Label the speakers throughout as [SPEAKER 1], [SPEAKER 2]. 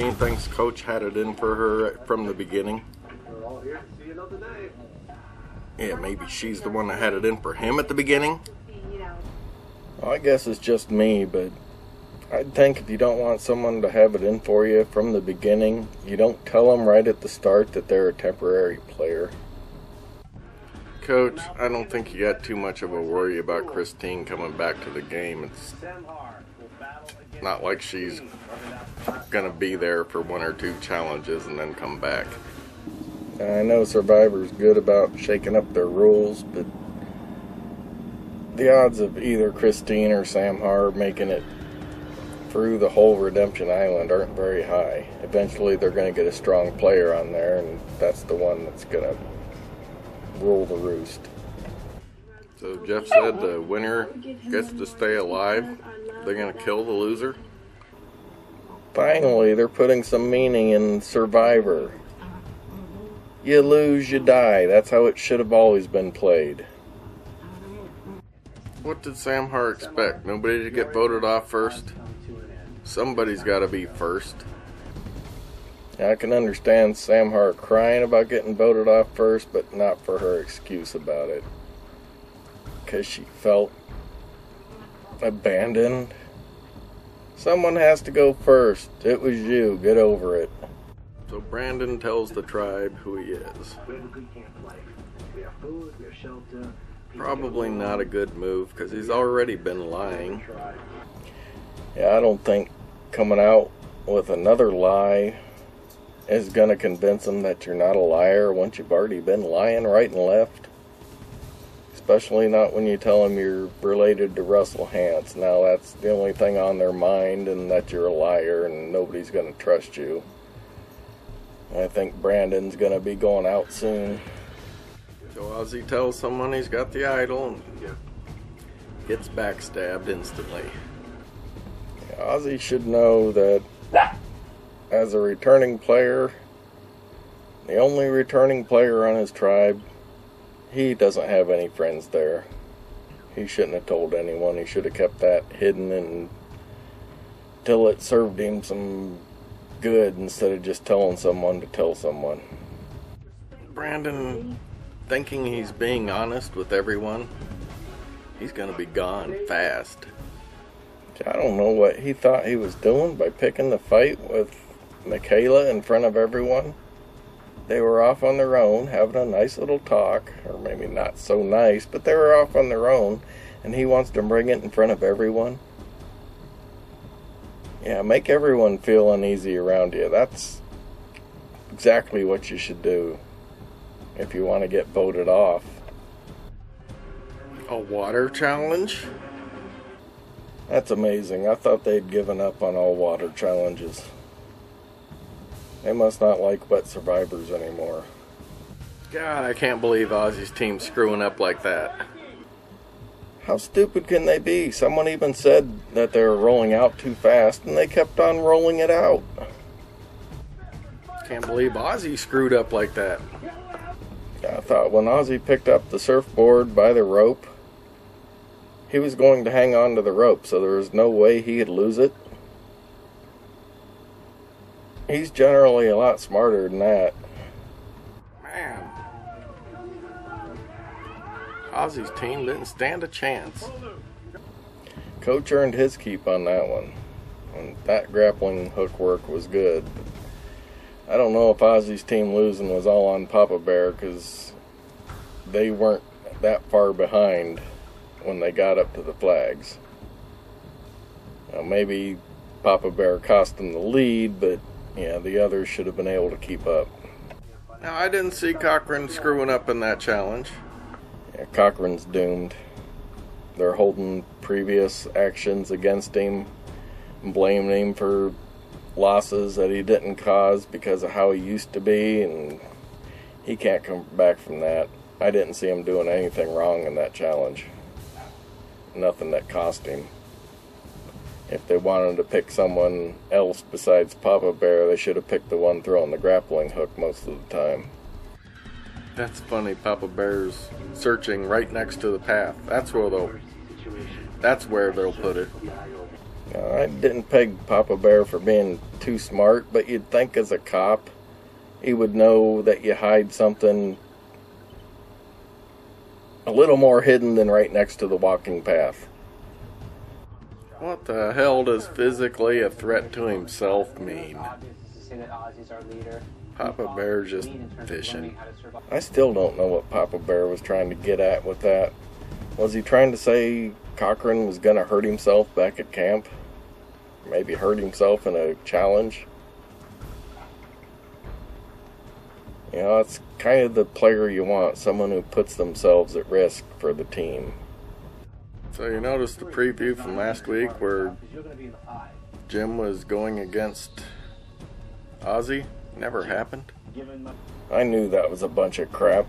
[SPEAKER 1] Christine thinks Coach had it in for her from the beginning. Yeah, maybe she's the one that had it in for him at the beginning. Well, I guess it's just me, but I'd think if you don't want someone to have it in for you from the beginning, you don't tell them right at the start that they're a temporary player. Coach, I don't think you got too much of a worry about Christine coming back to the game. It's not like she's going to be there for 1 or 2 challenges and then come back. I know Survivor's good about shaking up their rules, but the odds of either Christine or Samhar making it through the whole Redemption Island aren't very high. Eventually they're going to get a strong player on there, and that's the one that's going to rule the roost. So Jeff said the winner gets to stay alive. They're going to kill the loser. Finally, they're putting some meaning in Survivor. You lose, you die. That's how it should have always been played. What did Samhar expect? Nobody to get voted off first? Somebody's got to be first. I can understand Samhar crying about getting voted off first, but not for her excuse about it. Because she felt abandoned. Someone has to go first. It was you. Get over it. So Brandon tells the tribe who he is. Probably not a good move because he's already been lying. Yeah, I don't think coming out with another lie is going to convince him that you're not a liar once you've already been lying right and left. Especially not when you tell them you're related to Russell Hantz. Now that's the only thing on their mind, and that you're a liar and nobody's going to trust you. I think Brandon's going to be going out soon. So Ozzy tells someone he's got the idol and gets backstabbed instantly. Ozzy should know that as a returning player, the only returning player on his tribe, he doesn't have any friends there. He shouldn't have told anyone. He should have kept that hidden until it served him some good instead of just telling someone to tell someone. Brandon, thinking he's being honest with everyone, he's going to be gone fast. I don't know what he thought he was doing by picking the fight with Michaela in front of everyone. They were off on their own, having a nice little talk, or maybe not so nice, but they were off on their own, and he wants to bring it in front of everyone. Yeah, make everyone feel uneasy around you. That's exactly what you should do if you want to get voted off. A water challenge? That's amazing. I thought they'd given up on all water challenges. They must not like wet survivors anymore. God, I can't believe Ozzy's team's screwing up like that. How stupid can they be? Someone even said that they were rolling out too fast, and they kept on rolling it out. Can't believe Ozzy screwed up like that. I thought when Ozzy picked up the surfboard by the rope, he was going to hang on to the rope, so there was no way he could lose it. He's generally a lot smarter than that. Man. Ozzy's team didn't stand a chance. Coach earned his keep on that one. And that grappling hook work was good. I don't know if Ozzy's team losing was all on Papa Bear, because they weren't that far behind when they got up to the flags. Now, maybe Papa Bear cost them the lead, but yeah, the others should have been able to keep up. Now, I didn't see Cochran screwing up in that challenge. Yeah, Cochran's doomed. They're holding previous actions against him and blaming him for losses that he didn't cause because of how he used to be, and he can't come back from that. I didn't see him doing anything wrong in that challenge. Nothing that cost him. If they wanted to pick someone else besides Papa Bear, they should have picked the one throwing the grappling hook most of the time. That's funny. Papa Bear's searching right next to the path. That's where they'll put it. I didn't peg Papa Bear for being too smart, but you'd think as a cop he would know that you hide something a little more hidden than right next to the walking path. What the hell does physically a threat to himself mean? Papa Bear's just fishing. I still don't know what Papa Bear was trying to get at with that. Was he trying to say Cochran was going to hurt himself back at camp? Maybe hurt himself in a challenge? You know, that's kind of the player you want, someone who puts themselves at risk for the team. So you noticed the preview from last week where Jim was going against Ozzy? Never happened. I knew that was a bunch of crap.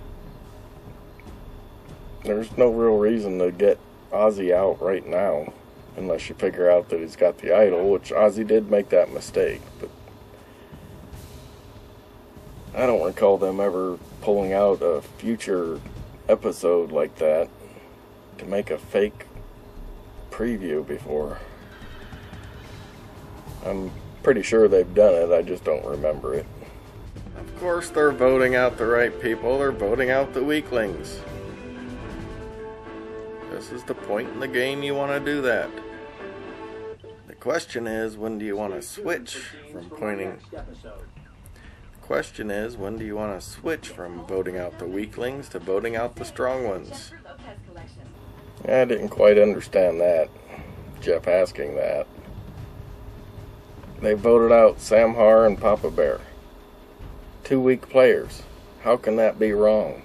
[SPEAKER 1] There's no real reason to get Ozzy out right now, unless you figure out that he's got the idol, which Ozzy did make that mistake, but I don't recall them ever pulling out a future episode like that to make a fake preview before. I'm pretty sure they've done it, I just don't remember it. Of course they're voting out the right people, they're voting out the weaklings. This is the point in the game you want to do that. The question is, when do you want to switch from voting out the weaklings to voting out the strong ones? I didn't quite understand that, Jeff asking that. They voted out Sam Har and Papa Bear. 2 weak players. How can that be wrong?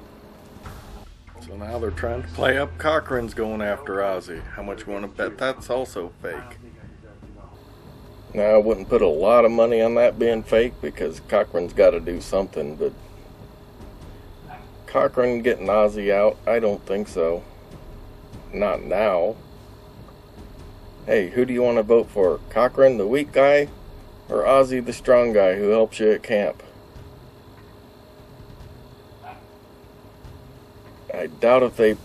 [SPEAKER 1] So now they're trying to play up Cochran's going after Ozzy. How much you want to bet that's also fake? Now, I wouldn't put a lot of money on that being fake because Cochran's got to do something, but Cochran getting Ozzy out, I don't think so. Not now. Hey, who do you want to vote for? Cochran, the weak guy, or Ozzy, the strong guy who helps you at camp? I doubt if they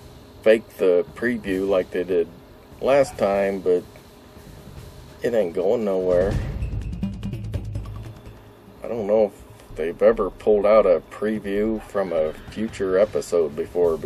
[SPEAKER 1] fake the preview like they did last time, but it ain't going nowhere. I don't know if they've ever pulled out a preview from a future episode before.